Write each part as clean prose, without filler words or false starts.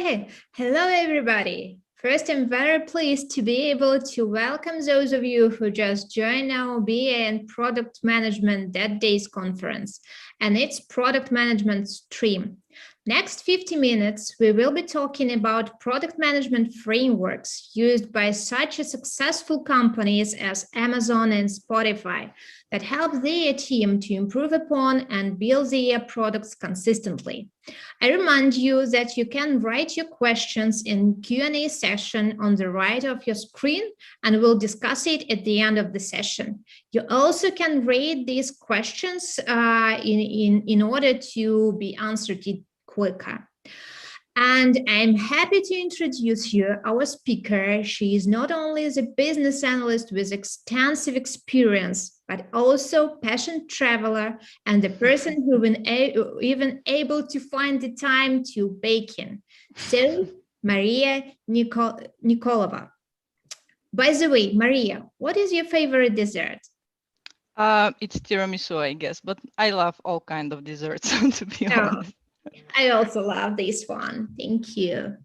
Okay, hello everybody. First, I'm very pleased to be able to welcome those of you who just joined our BA and Product Management That Days conference and its product management stream. Next 50 minutes, we will be talking about product management frameworks used by such successful companies as Amazon and Spotify that help their team to improve upon and build their products consistently. I remind you that you can write your questions in Q&A session on the right of your screen, and we'll discuss it at the end of the session. You also can rate these questions in order to be answered quicker. And I'm happy to introduce you our speaker. She is not only the business analyst with extensive experience, but also passionate traveler and the person who been even able to find the time to bake in. So, Mariya Nikolova. By the way, Mariya, what is your favorite dessert? It's tiramisu, I guess, but I love all kinds of desserts, to be honest. I also love this one. Thank you.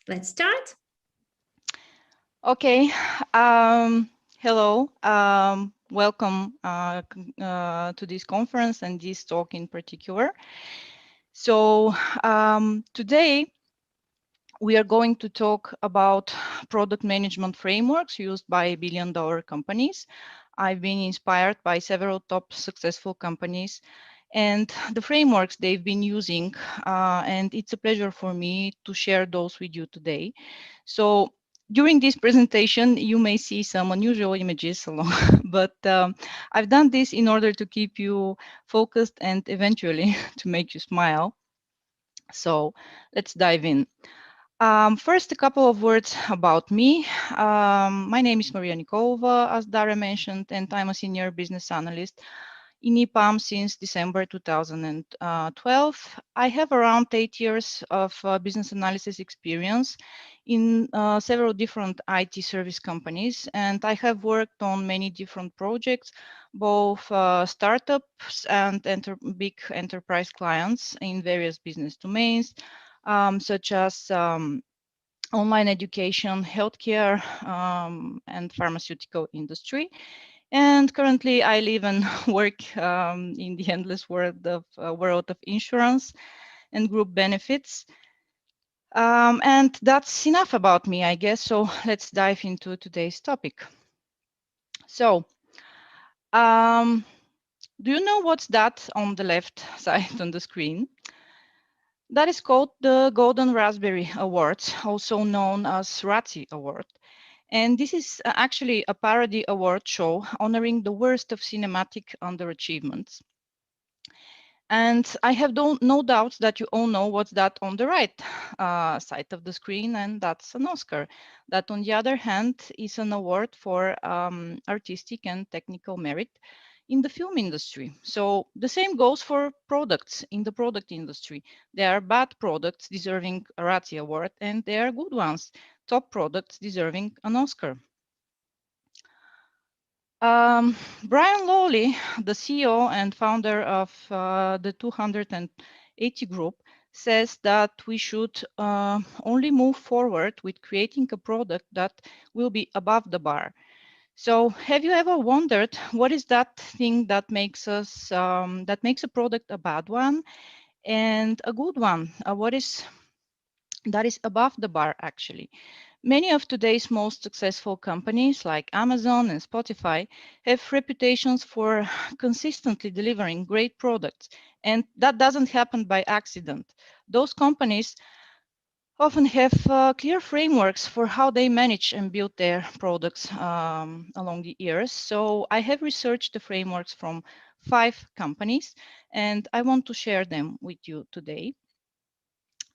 Let's start. Okay. Hello. Welcome to this conference and this talk in particular. So today we are going to talk about product management frameworks used by billion-dollar companies. I've been inspired by several top successful companies and the frameworks they've been using, and it's a pleasure for me to share those with you today. So during this presentation, you may see some unusual images along, but I've done this in order to keep you focused and eventually to make you smile. So let's dive in. First, a couple of words about me. My name is Mariya Nikolova, as Dara mentioned, and I'm a senior business analyst in EPAM since December 2012. I have around 8 years of business analysis experience in several different IT service companies, and I have worked on many different projects, both startups and big enterprise clients in various business domains, such as online education, healthcare, and pharmaceutical industry. And currently, I live and work in the endless world of insurance and group benefits. And that's enough about me, I guess. So let's dive into today's topic. So, do you know what's that on the left side on the screen? That is called the Golden Raspberry Awards, also known as Razzie Award. And this is actually a parody award show honoring the worst of cinematic underachievements. And I have no doubt that you all know what's that on the right side of the screen, and that's an Oscar. That, on the other hand, is an award for artistic and technical merit in the film industry. So the same goes for products in the product industry. There are bad products deserving a Razzie Award, and there are good ones, top products deserving an Oscar. Brian Lowley, the CEO and founder of the 280 Group, says that we should only move forward with creating a product that will be above the bar. So, have you ever wondered what is that thing that makes us that makes a product a bad one and a good one? What is that is above the bar, actually? Many of today's most successful companies like Amazon and Spotify have reputations for consistently delivering great products, and that doesn't happen by accident. Those companies often have clear frameworks for how they manage and build their products along the years. So I have researched the frameworks from 5 companies, and I want to share them with you today.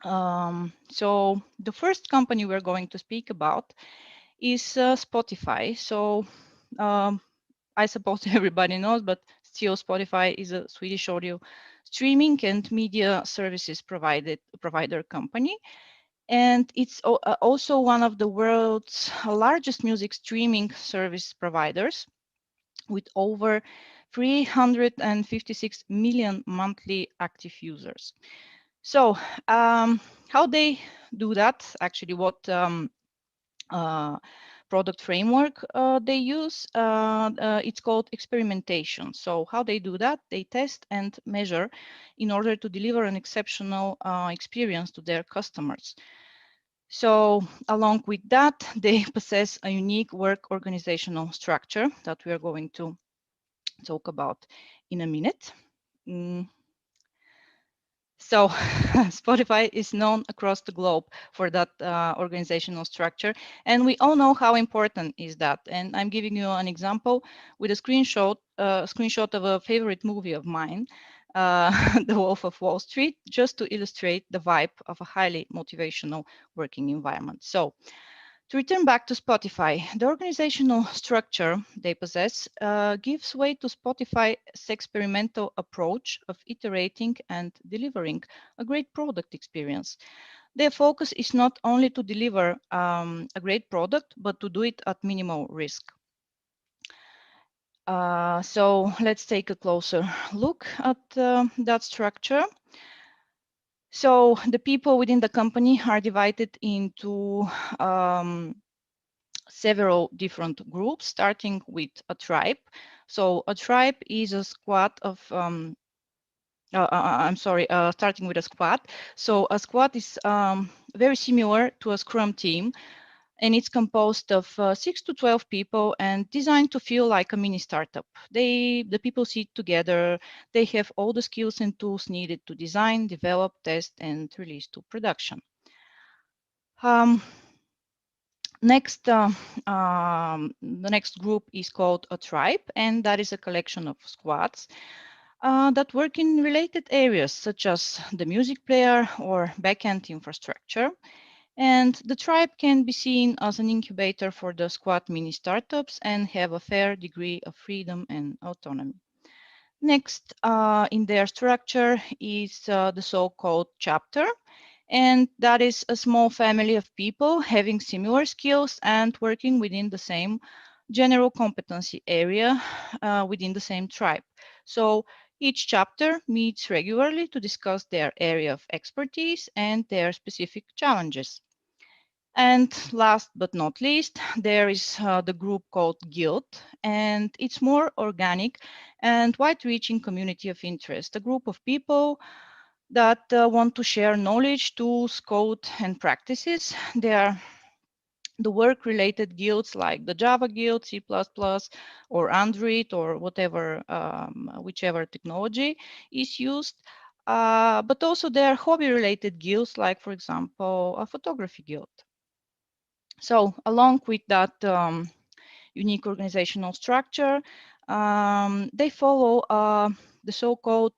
So the first company we're going to speak about is Spotify. So I suppose everybody knows, but still Spotify is a Swedish audio streaming and media services provider company. And it's also one of the world's largest music streaming service providers with over 356 million monthly active users. So how they do that, actually, what uh, product framework they use, it's called experimentation. So how they do that, they test and measure in order to deliver an exceptional experience to their customers. So along with that, they possess a unique work organizational structure that we are going to talk about in a minute. Mm. So Spotify is known across the globe for that organizational structure. And we all know how important is that. And I'm giving you an example with a screenshot of a favorite movie of mine, The Wolf of Wall Street, just to illustrate the vibe of a highly motivational working environment. So to return back to Spotify, the organizational structure they possess gives way to Spotify's experimental approach of iterating and delivering a great product experience. Their focus is not only to deliver a great product, but to do it at minimal risk. So let's take a closer look at that structure. So the people within the company are divided into several different groups, starting with a tribe. So a tribe is a squad of, I'm sorry, starting with a squad. So a squad is very similar to a Scrum team, and it's composed of 6 to 12 people and designed to feel like a mini startup. The people sit together, they have all the skills and tools needed to design, develop, test, and release to production. The next group is called a tribe, and that is a collection of squads that work in related areas such as the music player or backend infrastructure. And the tribe can be seen as an incubator for the squad mini startups and have a fair degree of freedom and autonomy. Next in their structure is the so-called chapter, and that is a small family of people having similar skills and working within the same general competency area within the same tribe. So each chapter meets regularly to discuss their area of expertise and their specific challenges. And last but not least, there is the group called Guild, and it's more organic and wide-reaching community of interest, a group of people that want to share knowledge, tools, code, and practices. They are the work-related guilds like the Java guild, C++, or Android, or whatever, whichever technology is used. But also there are hobby-related guilds like, for example, a photography guild. So along with that unique organizational structure, they follow the so-called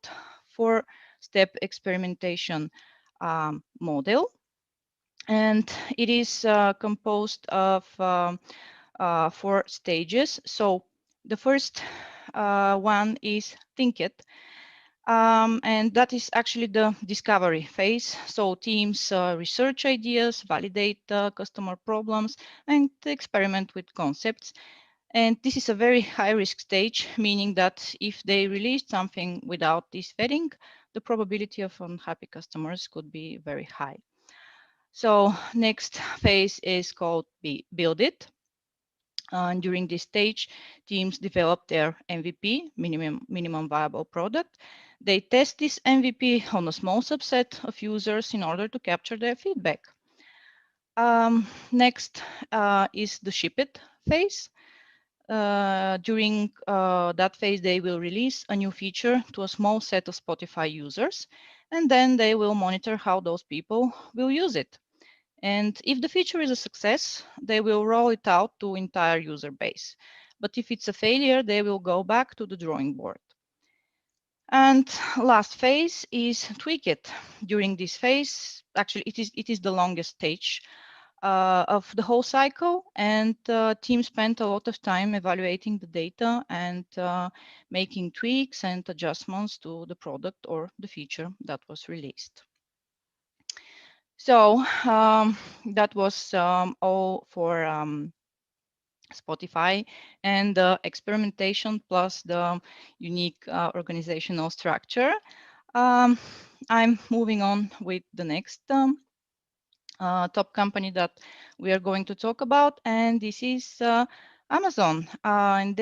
four-step experimentation model. And it is composed of 4 stages. So the first one is Think It. And that is actually the discovery phase. So teams research ideas, validate customer problems, and experiment with concepts. And this is a very high risk stage, meaning that if they release something without this vetting, the probability of unhappy customers could be very high. So next phase is called Build It. And during this stage, teams develop their MVP, minimum viable product. They test this MVP on a small subset of users in order to capture their feedback. Next is the Shipit phase. During that phase, they will release a new feature to a small set of Spotify users, and then they will monitor how those people will use it. And if the feature is a success, they will roll it out to entire user base. But if it's a failure, they will go back to the drawing board. And last phase is tweak it. During this phase, actually, it is the longest stage of the whole cycle, and teams spent a lot of time evaluating the data and making tweaks and adjustments to the product or the feature that was released. So that was all for Spotify and the experimentation plus the unique organizational structure. I'm moving on with the next top company that we are going to talk about, and this is Amazon, and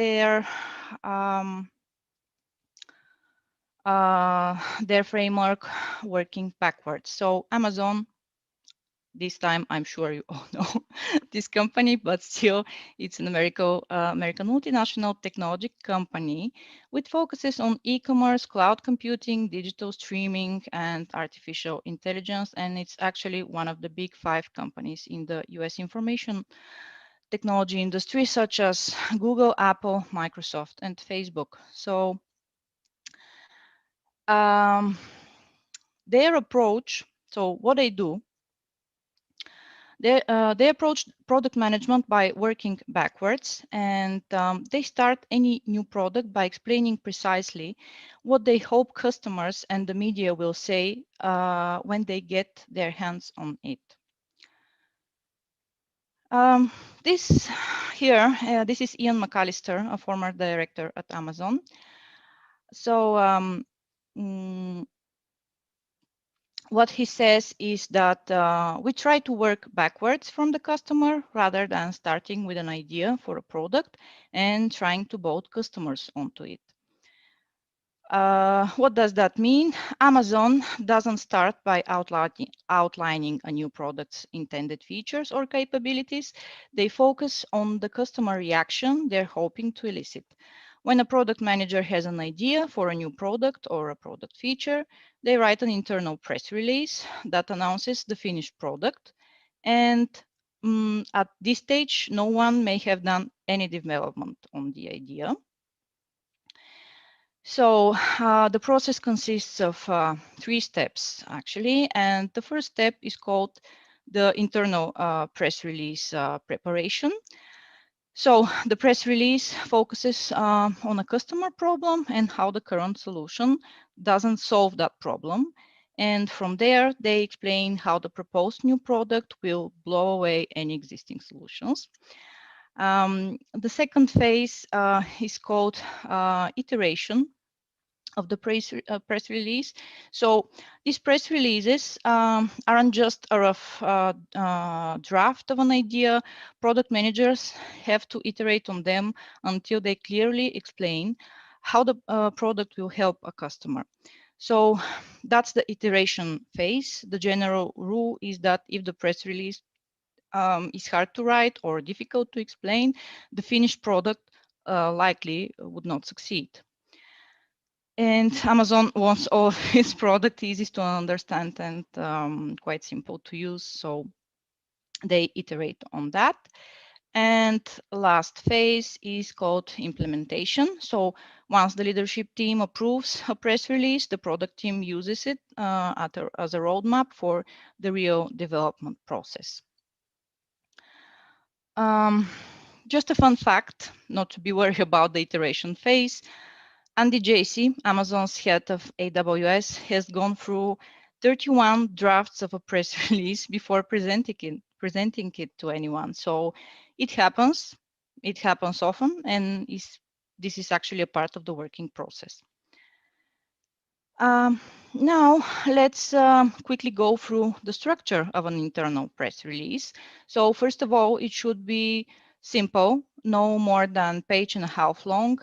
um, their framework working backwards. So Amazon, this time I'm sure you all know this company, but still it's an American multinational technology company with focuses on e-commerce, cloud computing, digital streaming, and artificial intelligence. And it's actually one of the big 5 companies in the US information technology industry, such as Google, Apple, Microsoft, and Facebook. So um, their approach, so what they do, they approach product management by working backwards, and they start any new product by explaining precisely what they hope customers and the media will say when they get their hands on it. This here, this is Ian Mcallister, a former director at Amazon. So what he says is that we try to work backwards from the customer rather than starting with an idea for a product and trying to boat customers onto it. What does that mean? Amazon doesn't start by outlining a new product's intended features or capabilities. They focus on the customer reaction they're hoping to elicit. When a product manager has an idea for a new product or a product feature, they write an internal press release that announces the finished product. And at this stage, no one may have done any development on the idea. So the process consists of 3 steps, actually. And the first step is called the internal press release preparation. So the press release focuses on a customer problem and how the current solution doesn't solve that problem. And from there, they explain how the proposed new product will blow away any existing solutions. The second phase is called iteration of the press release. So these press releases aren't just a rough draft of an idea. Product managers have to iterate on them until they clearly explain how the product will help a customer. So that's the iteration phase. The general rule is that if the press release is hard to write or difficult to explain, the finished product likely would not succeed. And Amazon wants all of its product easy to understand and quite simple to use. So they iterate on that. And last phase is called implementation. So once the leadership team approves a press release, the product team uses it as a roadmap for the real development process. Just a fun fact, not to be worried about the iteration phase. Andy Jassy, Amazon's head of AWS, has gone through 31 drafts of a press release before presenting it to anyone. So it happens often, and this is actually a part of the working process. Now, let's quickly go through the structure of an internal press release. So first of all, it should be simple, no more than page and a half long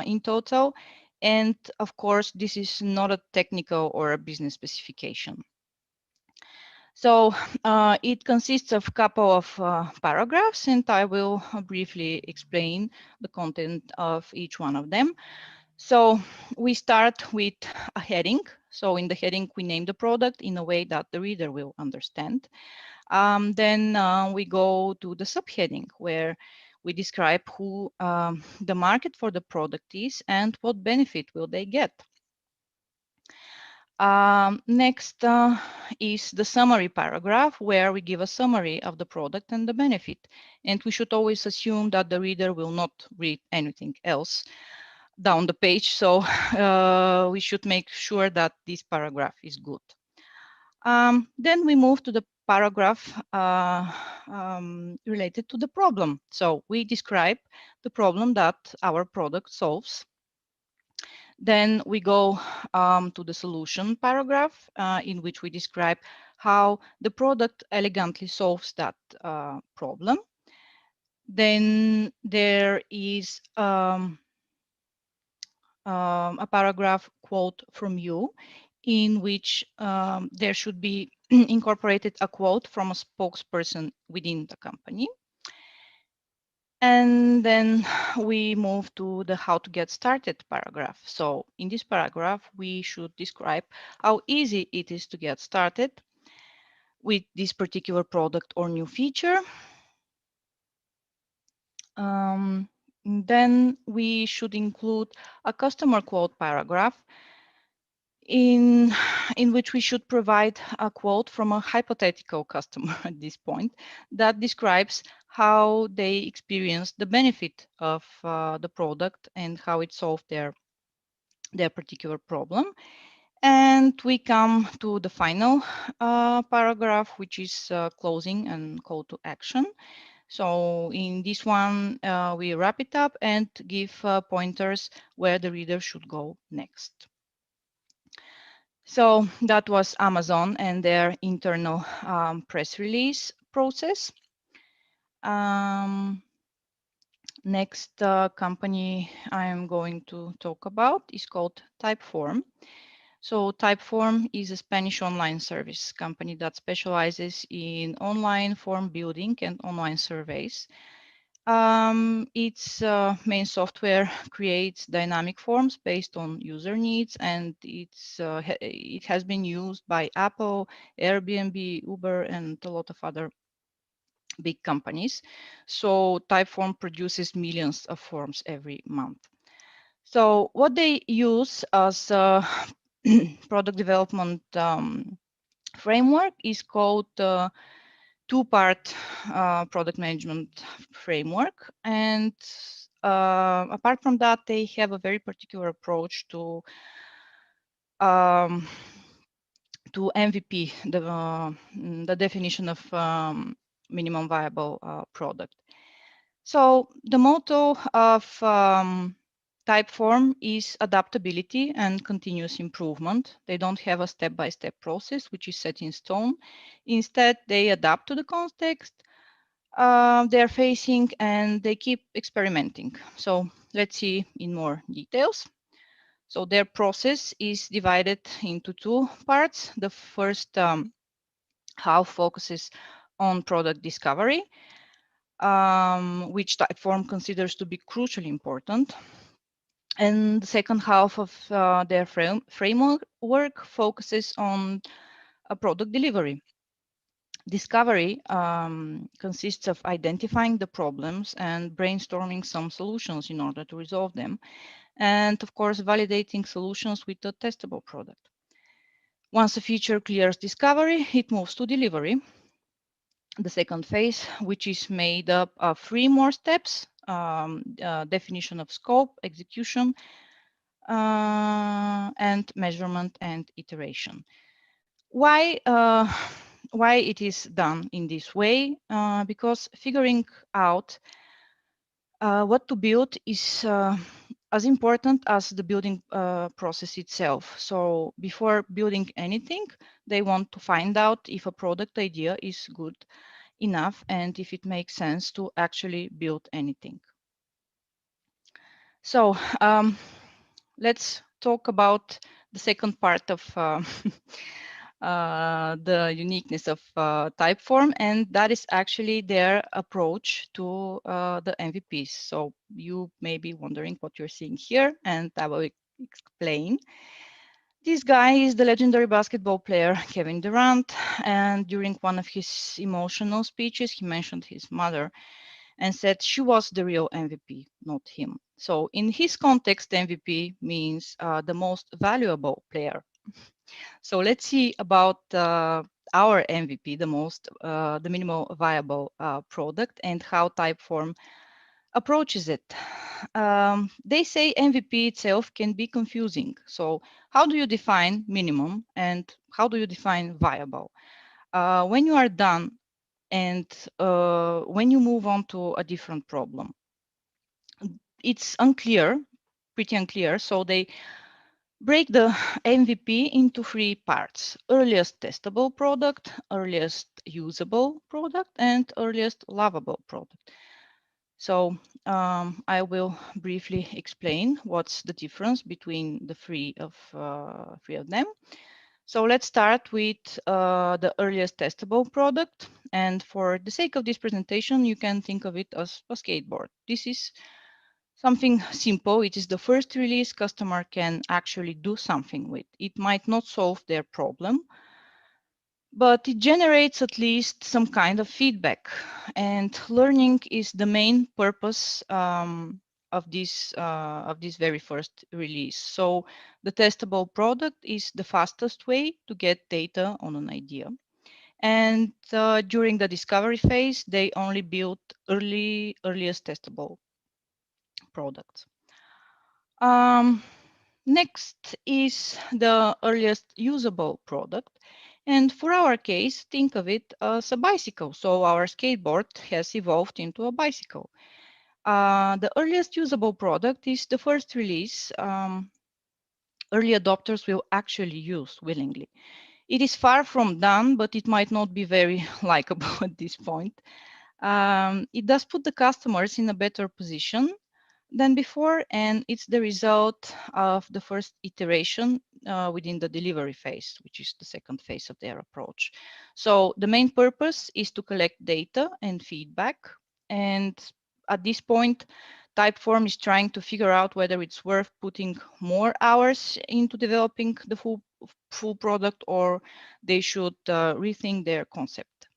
in total. And of course, this is not a technical or a business specification. So it consists of a couple of paragraphs, and I will briefly explain the content of each one of them. So we start with a heading. So in the heading, we name the product in a way that the reader will understand. Then we go to the subheading, where we describe who the market for the product is and what benefit will they get. Next is the summary paragraph, where we give a summary of the product and the benefit. And we should always assume that the reader will not read anything else down the page. So we should make sure that this paragraph is good. Then we move to the paragraph related to the problem. So we describe the problem that our product solves. Then we go to the solution paragraph in which we describe how the product elegantly solves that problem. Then there is a paragraph quote from you in which there should be incorporated a quote from a spokesperson within the company. And then we move to the how to get started paragraph. So in this paragraph, we should describe how easy it is to get started with this particular product or new feature. Then we should include a customer quote paragraph in which we should provide a quote from a hypothetical customer at this point that describes how they experienced the benefit of the product and how it solved their particular problem. And we come to the final paragraph, which is closing and call to action. So in this one, we wrap it up and give pointers where the reader should go next. So that was Amazon and their internal press release process. Next company I am going to talk about is called Typeform. So Typeform is a Spanish online service company that specializes in online form building and online surveys. Its main software creates dynamic forms based on user needs, and it has been used by Apple, Airbnb, Uber, and a lot of other big companies. So Typeform produces millions of forms every month. So what they use as a product development framework is called two-part product management framework. And apart from that, they have a very particular approach to MVP, the definition of minimum viable product. So the motto of Typeform is adaptability and continuous improvement. They don't have a step-by-step process, which is set in stone. Instead, they adapt to the context they're facing and they keep experimenting. So let's see in more details. So their process is divided into two parts. The first half focuses on product discovery, which Typeform considers to be crucially important. And the second half of their framework focuses on a product delivery. Discovery consists of identifying the problems and brainstorming some solutions in order to resolve them. And of course, validating solutions with a testable product. Once a feature clears discovery, it moves to delivery. The second phase, which is made up of three more steps, definition of scope, execution, and measurement and iteration. Why it is done in this way? Because figuring out what to build is as important as the building process itself. So before building anything, they want to find out if a product idea is good enough and if it makes sense to actually build anything. So let's talk about the second part of the uniqueness of Typeform, and that is actually their approach to the MVPs. So you may be wondering what you're seeing here, and I will explain. This guy is the legendary basketball player Kevin Durant, and during one of his emotional speeches, he mentioned his mother and said she was the real MVP, not him. So in his context, MVP means the most valuable player. So let's see about our MVP, the minimal viable product, and how Typeform approaches it. They say MVP itself can be confusing. So how do you define minimum and how do you define viable? When you are done and when you move on to a different problem, it's unclear, pretty unclear. So they break the MVP into three parts: earliest testable product, earliest usable product, and earliest lovable product. So I will briefly explain what's the difference between the three of them. So let's start with the earliest testable product. And for the sake of this presentation, you can think of it as a skateboard. This is something simple. It is the first release customer can actually do something with. It might not solve their problem, but it generates at least some kind of feedback. And learning is the main purpose of this very first release. So the testable product is the fastest way to get data on an idea. And during the discovery phase, they only built earliest testable products. Next is the earliest usable product. And for our case, think of it as a bicycle. So our skateboard has evolved into a bicycle. The earliest usable product is the first release early adopters will actually use willingly. It is far from done, but it might not be very likable at this point. It does put the customers in a better position than before, and it's the result of the first iteration within the delivery phase, which is the second phase of their approach. So the main purpose is to collect data and feedback. And at this point, Typeform is trying to figure out whether it's worth putting more hours into developing the full product, or they should rethink their concept.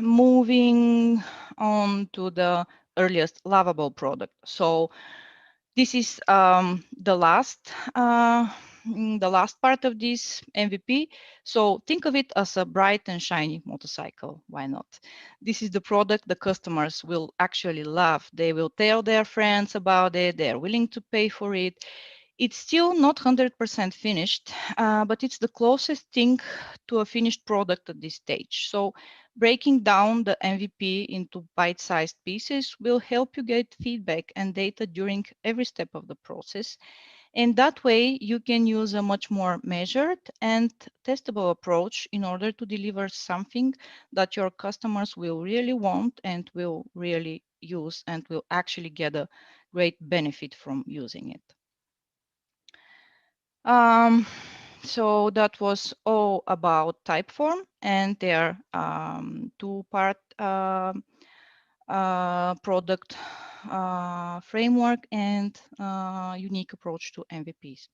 Moving on to the earliest lovable product. So this is the last part of this MVP. So think of it as a bright and shiny motorcycle. Why not? This is the product the customers will actually love. They will tell their friends about it. They're willing to pay for it. It's still not 100% finished, but it's the closest thing to a finished product at this stage. So breaking down the MVP into bite-sized pieces will help you get feedback and data during every step of the process. And that way you can use a much more measured and testable approach in order to deliver something that your customers will really want and will really use and will actually get a great benefit from using it. So that was all about Typeform and their two-part product framework and unique approach to MVPs.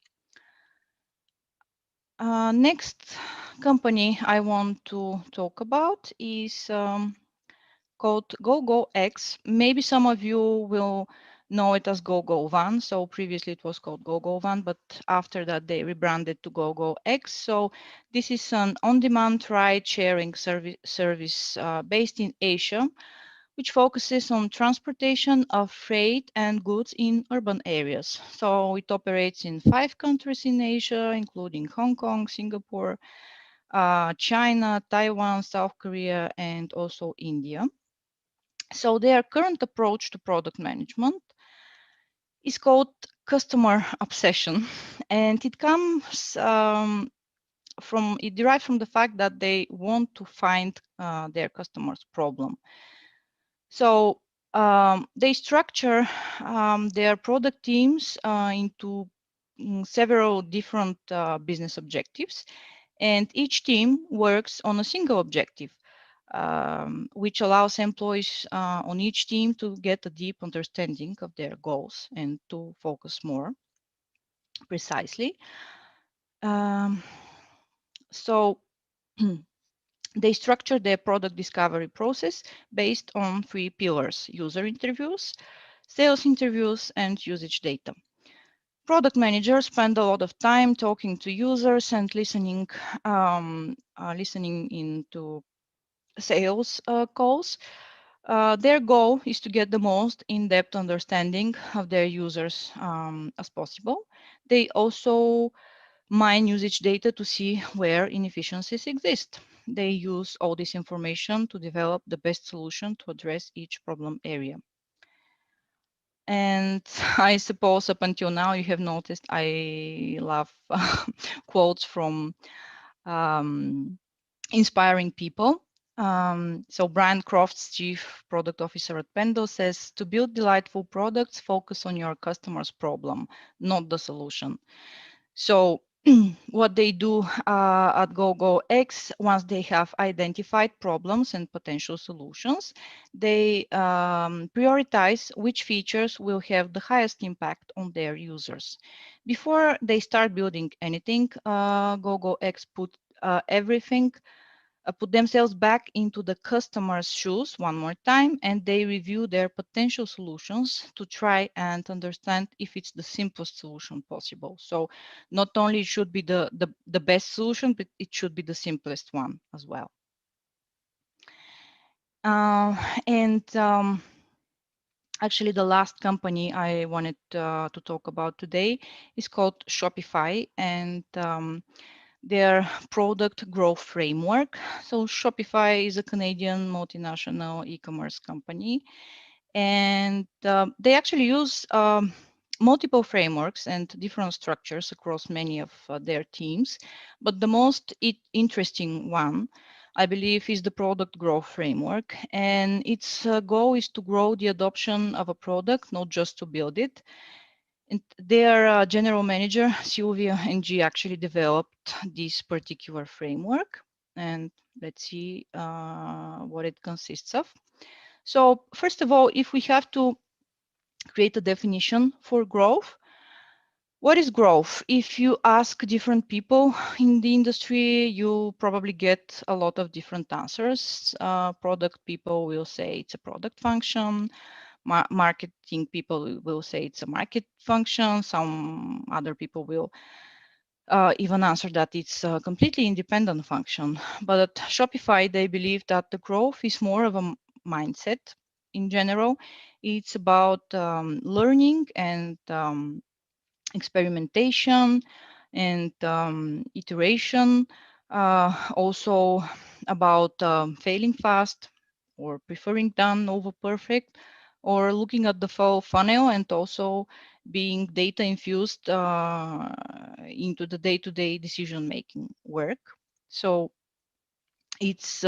Next company I want to talk about is called GoGoX. Maybe some of you will know it as GoGoVan. So previously it was called GoGoVan, but after that they rebranded to GoGoX. So this is an on-demand ride-sharing service based in Asia, which focuses on transportation of freight and goods in urban areas. So it operates in 5 countries in Asia, including Hong Kong, Singapore, China, Taiwan, South Korea, and also India. So their current approach to product management is called customer obsession, and it comes it derives from the fact that they want to find their customers' problem. So they structure their product teams into several different business objectives, and each team works on a single objective, which allows employees on each team to get a deep understanding of their goals and to focus more precisely. So they structure their product discovery process based on 3 pillars: user interviews, sales interviews, and usage data. Product managers spend a lot of time talking to users and listening into sales calls. Their goal is to get the most in-depth understanding of their users as possible. They also mine usage data to see where inefficiencies exist. They use all this information to develop the best solution to address each problem area. And I suppose up until now you have noticed I love quotes from inspiring people. So Brian Crofts, Chief Product Officer at Pendle, says, to build delightful products, focus on your customer's problem, not the solution. So what they do at GoGoX, once they have identified problems and potential solutions, they prioritize which features will have the highest impact on their users. Before they start building anything, GoGoX put themselves back into the customer's shoes one more time, and they review their potential solutions to try and understand if it's the simplest solution possible. So not only should be the best solution, but it should be the simplest one as well. And actually, the last company I wanted to talk about today is called Shopify, and their product growth framework. So Shopify is a Canadian multinational e-commerce company, and they actually use multiple frameworks and different structures across many of their teams. But the most interesting one, I believe, is the product growth framework. And its goal is to grow the adoption of a product, not just to build it. And their general manager, Sylvia Ng, actually developed this particular framework. And let's see what it consists of. So first of all, if we have to create a definition for growth, what is growth? If you ask different people in the industry, you probably get a lot of different answers. Product people will say it's a product function. Marketing people will say it's a market function. Some other people will even answer that it's a completely independent function. But at Shopify, they believe that the growth is more of a mindset in general. It's about learning and experimentation and iteration, also about failing fast or preferring done over perfect, or looking at the full funnel and also being data infused into the day-to-day decision-making work. So it's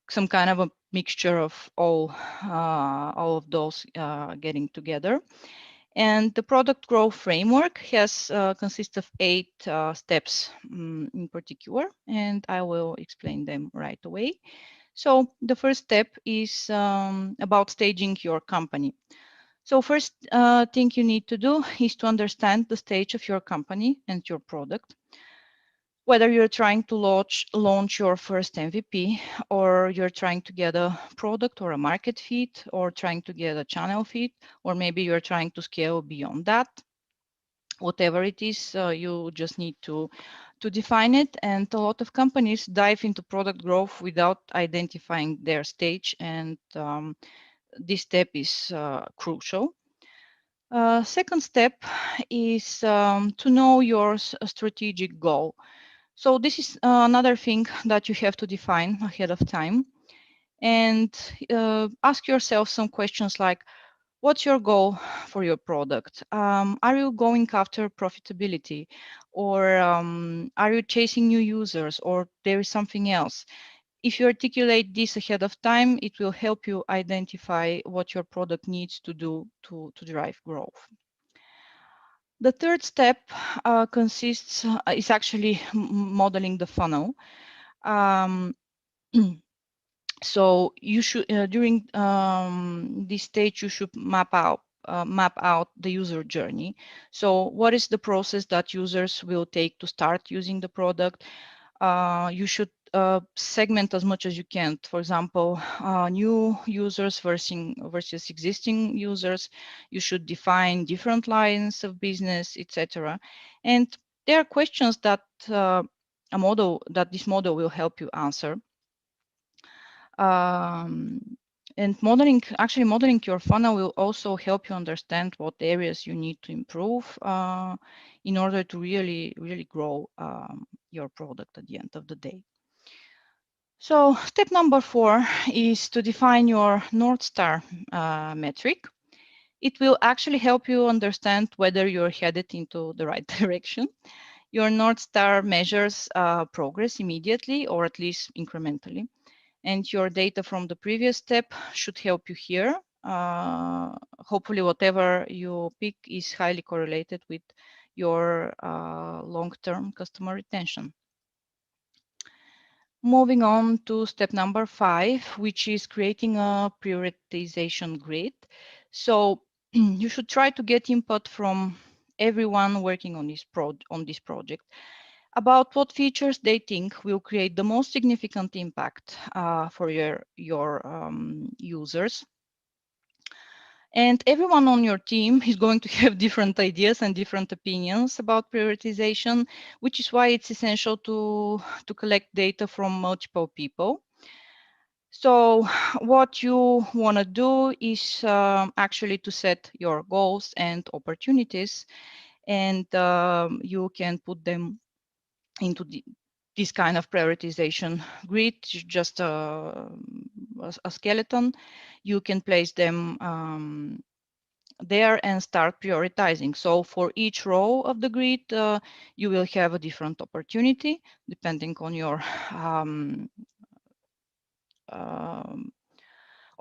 some kind of a mixture of all of those getting together. And the product growth framework has consists of 8 steps in particular, and I will explain them right away. So the first step is about staging your company. So first thing you need to do is to understand the stage of your company and your product. Whether you're trying to launch your first MVP, or you're trying to get a product or a market fit, or trying to get a channel fit, or maybe you're trying to scale beyond that. Whatever it is, you just need to define it. And a lot of companies dive into product growth without identifying their stage, and this step is crucial. Second step is to know your strategic goal. So this is another thing that you have to define ahead of time, and ask yourself some questions like, what's your goal for your product? Are you going after profitability, or are you chasing new users, or there is something else? If you articulate this ahead of time, it will help you identify what your product needs to do to drive growth. The third step is actually modeling the funnel. So you should during this stage you should map out the user journey. So what is the process that users will take to start using the product? You should segment as much as you can. For example, new users versus existing users. You should define different lines of business, etc. And there are questions that this model will help you answer. And modeling your funnel will also help you understand what areas you need to improve in order to really grow your product at the end of the day. So step number 4 is to define your North Star metric. It will actually help you understand whether you're headed into the right direction. Your North Star measures progress immediately or at least incrementally. And your data from the previous step should help you here. Hopefully, whatever you pick is highly correlated with your long-term customer retention. Moving on to step number 5, which is creating a prioritization grid. So you should try to get input from everyone working on this project about what features they think will create the most significant impact for your users. And everyone on your team is going to have different ideas and different opinions about prioritization, which is why it's essential to collect data from multiple people. So what you want to do is actually to set your goals and opportunities, and you can put them into this kind of prioritization grid, just a skeleton. You can place them there and start prioritizing. So for each row of the grid, you will have a different opportunity depending on your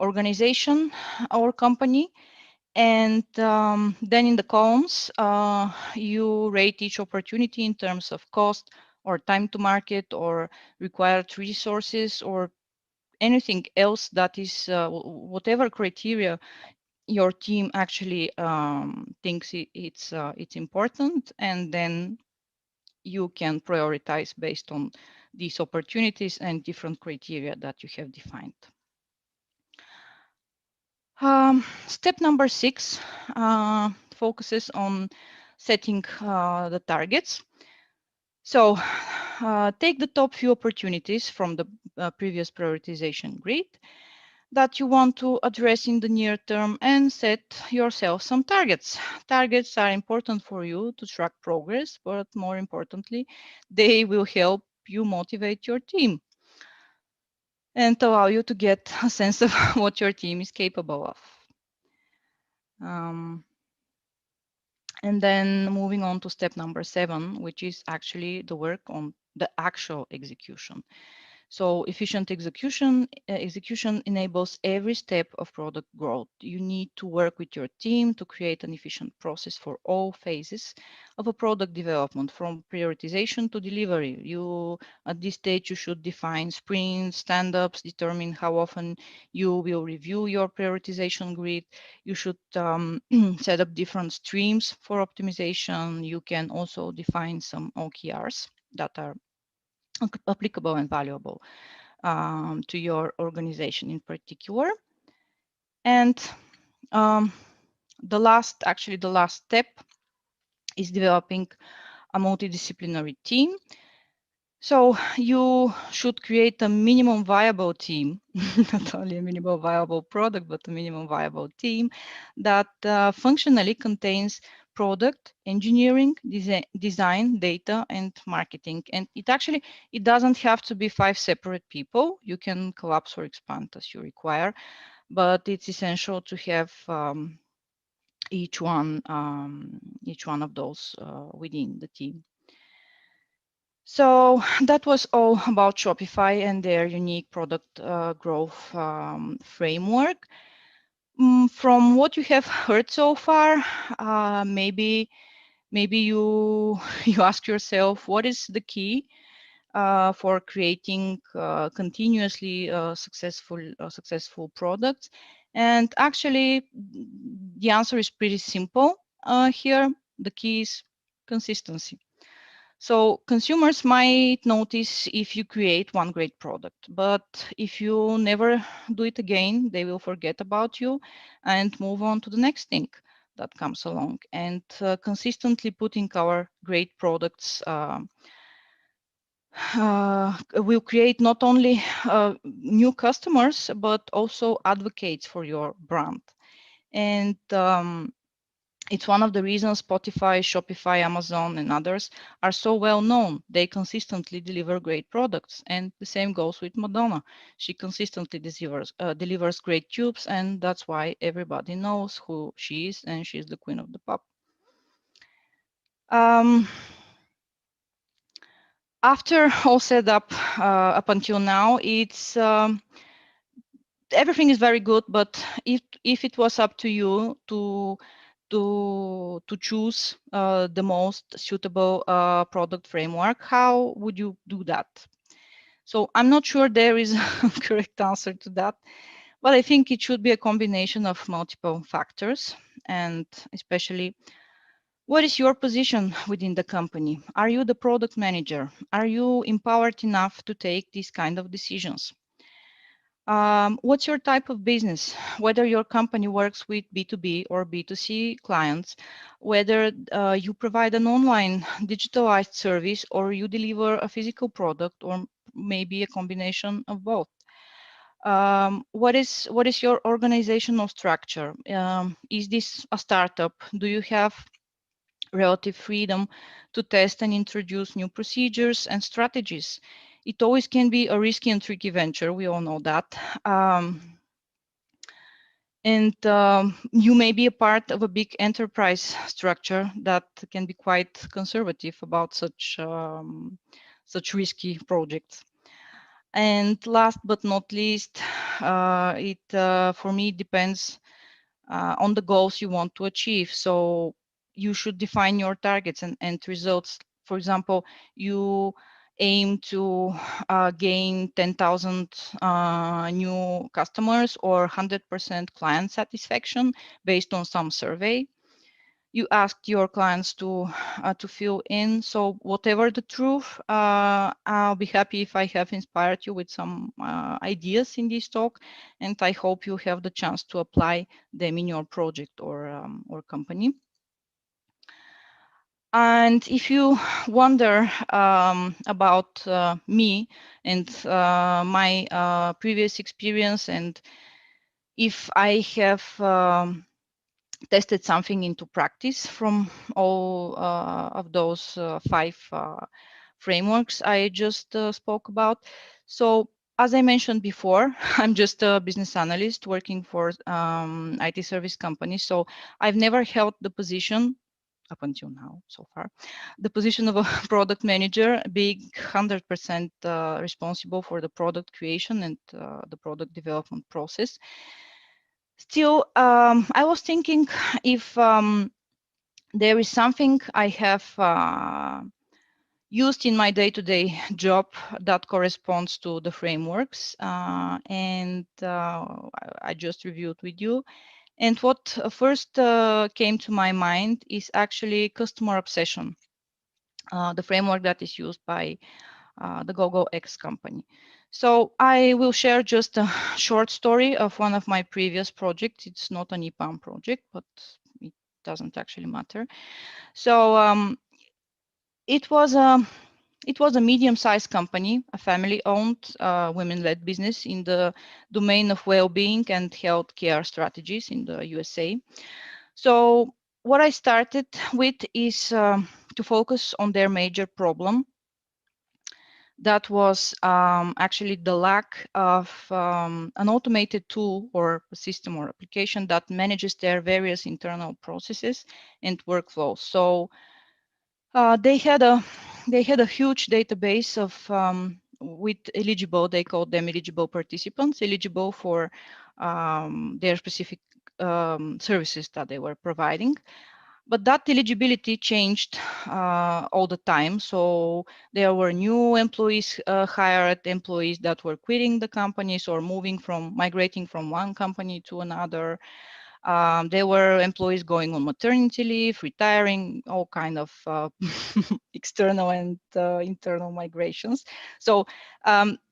organization or company. And then in the columns, you rate each opportunity in terms of cost or time to market or required resources or anything else that is whatever criteria your team actually thinks it's important, and then you can prioritize based on these opportunities and different criteria that you have defined. Step number 6 focuses on setting the targets. So take the top few opportunities from the previous prioritization grid that you want to address in the near term and set yourself some targets. Targets are important for you to track progress, but more importantly, they will help you motivate your team and allow you to get a sense of what your team is capable of. And then moving on to step number 7, which is actually the work on the actual execution. So efficient execution enables every step of product growth. You need to work with your team to create an efficient process for all phases of a product development, from prioritization to delivery. At this stage, you should define sprints, stand-ups, determine how often you will review your prioritization grid. You should set up different streams for optimization. You can also define some OKRs that are applicable and valuable to your organization in particular. And the last step is developing a multidisciplinary team. So you should create a minimum viable team, not only a minimum viable product, but a minimum viable team that functionally contains product, engineering, design, data, and marketing. And it doesn't have to be 5 separate people. You can collapse or expand as you require, but it's essential to have each one of those within the team. So that was all about Shopify and their unique product growth framework. From what you have heard so far, maybe you you ask yourself, what is the key for creating continuously successful products? And actually, the answer is pretty simple here. The key is consistency. So consumers might notice if you create one great product, but if you never do it again, they will forget about you and move on to the next thing that comes along. And consistently putting our great products will create not only new customers, but also advocates for your brand. And It's one of the reasons Spotify, Shopify, Amazon, and others are so well known. They consistently deliver great products. And the same goes with Madonna. She consistently delivers great tubes, and that's why everybody knows who she is, and she's the queen of the pop. After all set up until now, it's everything is very good. But if it was up to you to choose the most suitable product framework, how would you do that? So I'm not sure there is a correct answer to that, but I think it should be a combination of multiple factors, and especially what is your position within the company? Are you the product manager? Are you empowered enough to take these kind of decisions? What's your type of business? Whether your company works with B2B or B2C clients, whether you provide an online digitalized service or you deliver a physical product, or maybe a combination of both. What is your organizational structure? Is this a startup? Do you have relative freedom to test and introduce new procedures and strategies? It always can be a risky and tricky venture. We all know that. And you may be a part of a big enterprise structure that can be quite conservative about such risky projects. And last but not least, for me depends on the goals you want to achieve. So you should define your targets and results. For example, you aim to gain 10,000 new customers or 100% client satisfaction based on some survey. You asked your clients to fill in. So whatever the truth, I'll be happy if I have inspired you with some ideas in this talk, and I hope you have the chance to apply them in your project or company. And if you wonder about me and my previous experience, and if I have tested something into practice from all of those 5 frameworks I just spoke about. So as I mentioned before, I'm just a business analyst working for IT service company. So I've never held the position up until now, so far, the position of a product manager, being 100% responsible for the product creation and the product development process. Still, I was thinking if there is something I have used in my day-to-day job that corresponds to the frameworks, and I just reviewed with you. And what first came to my mind is actually customer obsession, the framework that is used by the GoGoX company. So I will share just a short story of one of my previous projects. It's not an EPAM project, but it doesn't actually matter. So it was a medium-sized company, a family-owned, women-led business in the domain of well-being and healthcare strategies in the USA. So what I started with is to focus on their major problem. That was actually the lack of an automated tool or a system or application that manages their various internal processes and workflows. So they had a huge database of with eligible, they called them eligible participants, eligible for their specific services that they were providing. But that eligibility changed all the time. So there were new employees hired, employees that were quitting the companies or migrating from one company to another. There were employees going on maternity leave, retiring, all kind of external and internal migrations. So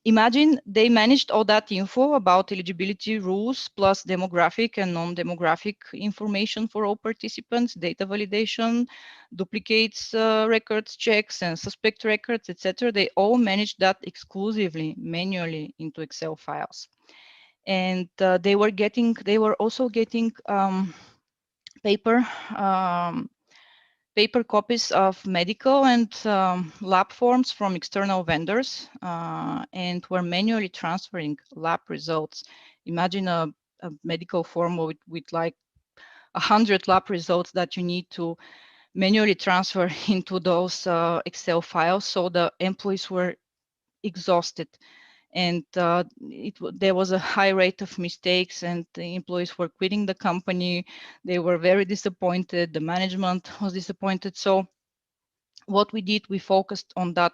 imagine they managed all that info about eligibility rules plus demographic and non-demographic information for all participants, data validation, duplicates records checks and suspect records, etc. They all managed that exclusively manually into Excel files. And they were also getting paper paper copies of medical and lab forms from external vendors and were manually transferring lab results. Imagine a medical form with like 100 lab results that you need to manually transfer into those Excel files. So the employees were exhausted, and there was a high rate of mistakes, and the employees were quitting the company. They were very disappointed. The management was disappointed. So what we did, we focused on that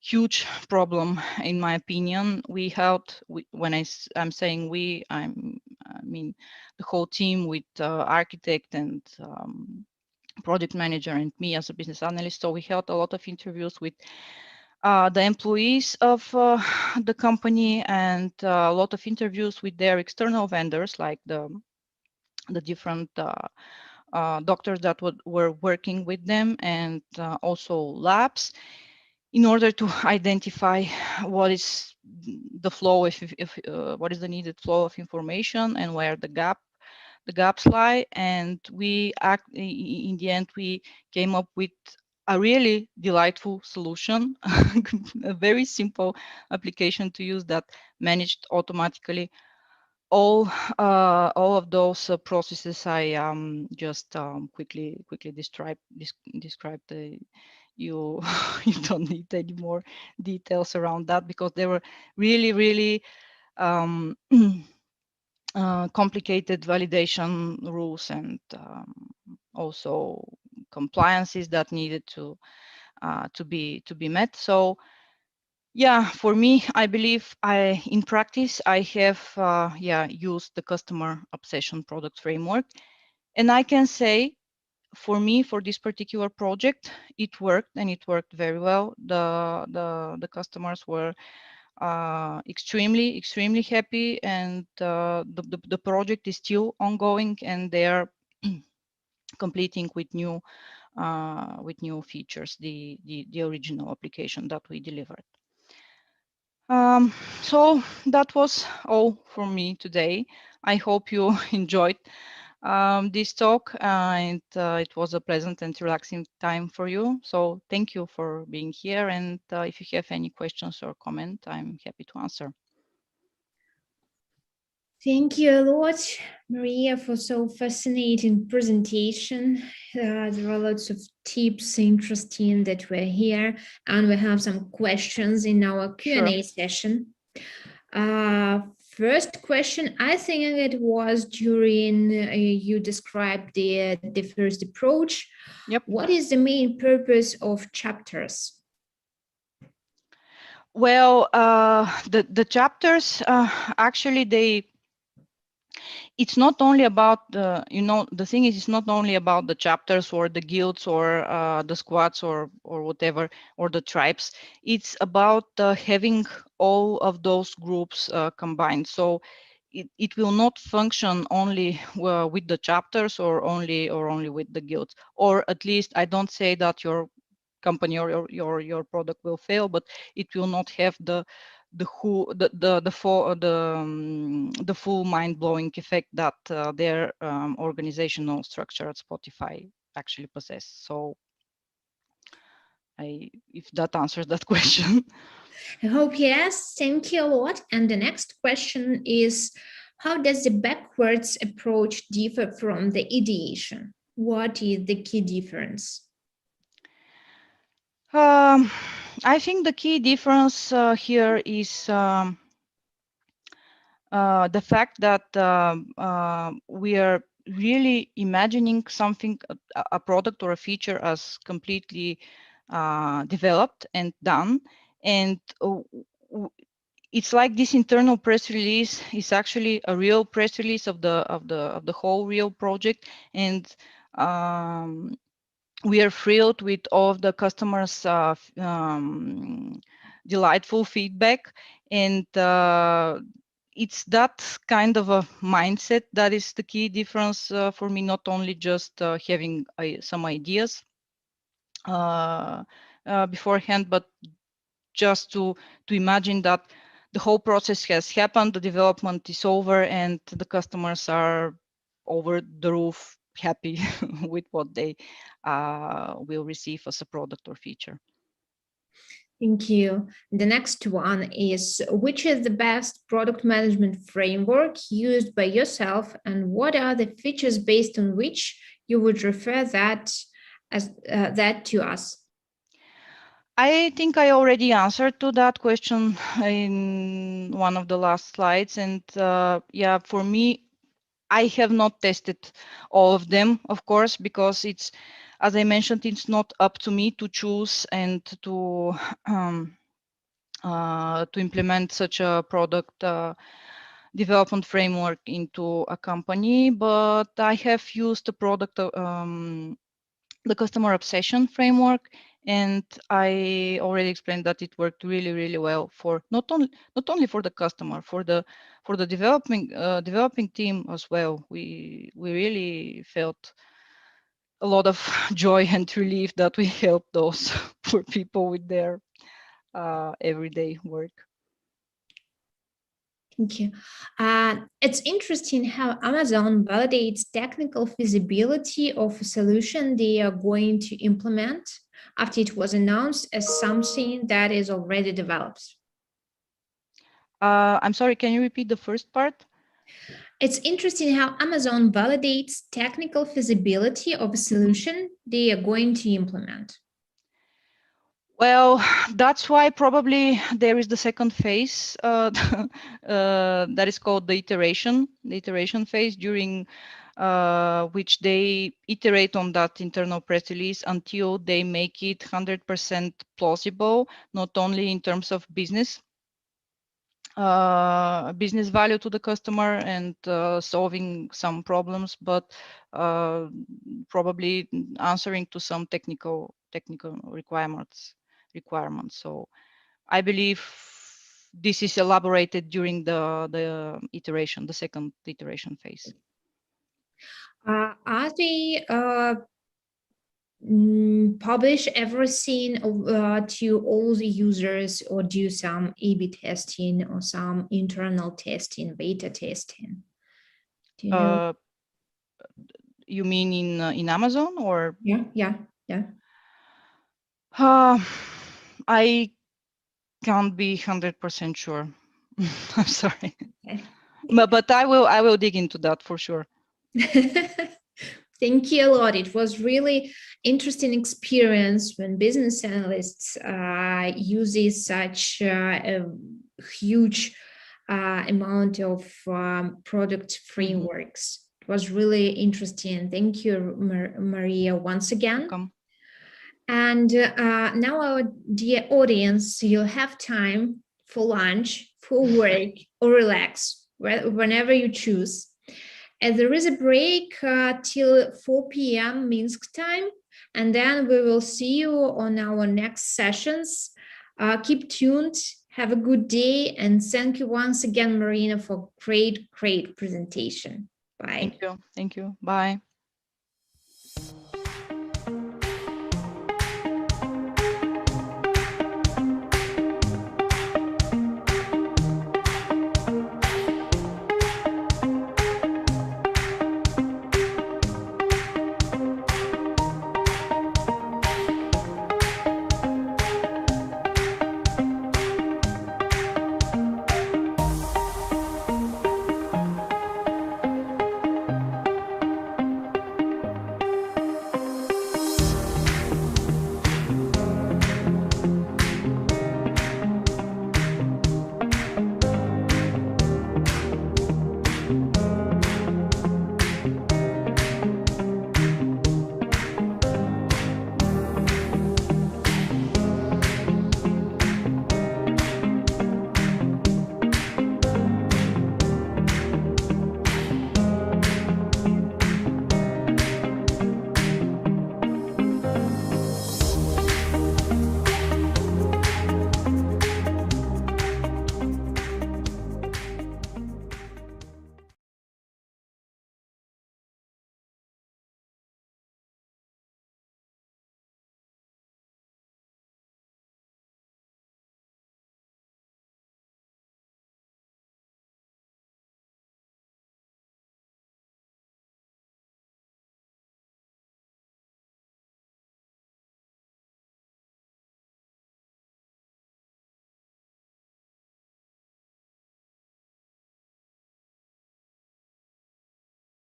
huge problem. In my opinion, we helped. When I'm saying we, I mean the whole team with architect and project manager and me as a business analyst. So we held a lot of interviews with the employees of the company, and a lot of interviews with their external vendors, like the different doctors that were working with them, and also labs, in order to identify what is the flow, if what is the needed flow of information, and where the gaps lie. And we in the end, we came up with a really delightful solution, a very simple application to use that managed automatically all of those processes I just quickly described. You you don't need any more details around that, because they were really um, complicated validation rules, and also compliances that needed to be met. So yeah, for me, I believe in practice I have used the customer obsession product framework, and I can say, for me, for this particular project, it worked, and it worked very well. The customers were extremely happy, and the project is still ongoing, and they are completing with new features the original application that we delivered. So that was all for me today. I hope you enjoyed this talk, and it was a pleasant and relaxing time for you. So thank you for being here, and if you have any questions or comment, I'm happy to answer. Thank you a lot, Mariya, for so fascinating presentation. There are lots of tips interesting that were here, and we have some questions in our Q&A session. First question, I think it was during you described the first approach. Yep. What is the main purpose of chapters? Well, the chapters actually it's not only about the thing is, it's not only about the chapters or the guilds or the squads or whatever, or the tribes. It's about having all of those groups combined. So it will not function only with the chapters or only with the guilds, or at least I don't say that your company or your product will fail, but it will not have the full mind-blowing effect that their organizational structure at Spotify actually possess. So if that answers that question. I hope yes. Thank you a lot. And the next question is, how does the backwards approach differ from the ideation? What is the key difference? I think the key difference here is the fact that we are really imagining something, a product or a feature, as completely developed and done, and it's like this internal press release is actually a real press release of the whole real project, and we are thrilled with all of the customers' delightful feedback, and it's that kind of a mindset that is the key difference for me. Not only just having some ideas beforehand, but just to imagine that the whole process has happened, the development is over, and the customers are over the roof happy with what they will receive as a product or feature. Thank you. The next one is, which is the best product management framework used by yourself, and what are the features based on which you would refer that as that to us? I think I already answered to that question in one of the last slides. And yeah, for me, I have not tested all of them, of course, because it's, as I mentioned, it's not up to me to choose and to implement such a product development framework into a company. But I have used the product, the customer obsession framework, and I already explained that it worked really, really well for not only for the customer, for the developing team as well. We really felt a lot of joy and relief that we helped those poor people with their everyday work. Thank you. It's interesting how Amazon validates technical feasibility of a solution they are going to implement after it was announced as something that is already developed. I'm sorry, can you repeat the first part? It's interesting how Amazon validates technical feasibility of a solution they are going to implement. Well, that's why probably there is the second phase that is called the iteration phase, during which they iterate on that internal press release until they make it 100% plausible, not only in terms of business value to the customer and solving some problems, but probably answering to some technical requirements. So I believe this is elaborated during the second iteration phase. Are they publish everything to all the users, or do some A/B testing or some internal testing, beta testing? Do you know? You mean in Amazon, or? Yeah. I can't be 100% sure. I'm sorry. Okay. But I will dig into that for sure. Thank you a lot. It was really interesting experience when business analysts uses such a huge amount of product frameworks. It was really interesting. Thank you, Mariya, once again. Welcome. And now, our dear audience, you'll have time for lunch, for work, or relax, whenever you choose. And there is a break till 4 p.m. Minsk time, and then we will see you on our next sessions. Keep tuned, have a good day, and thank you once again, Marina, for great presentation. Bye. Thank you. Bye.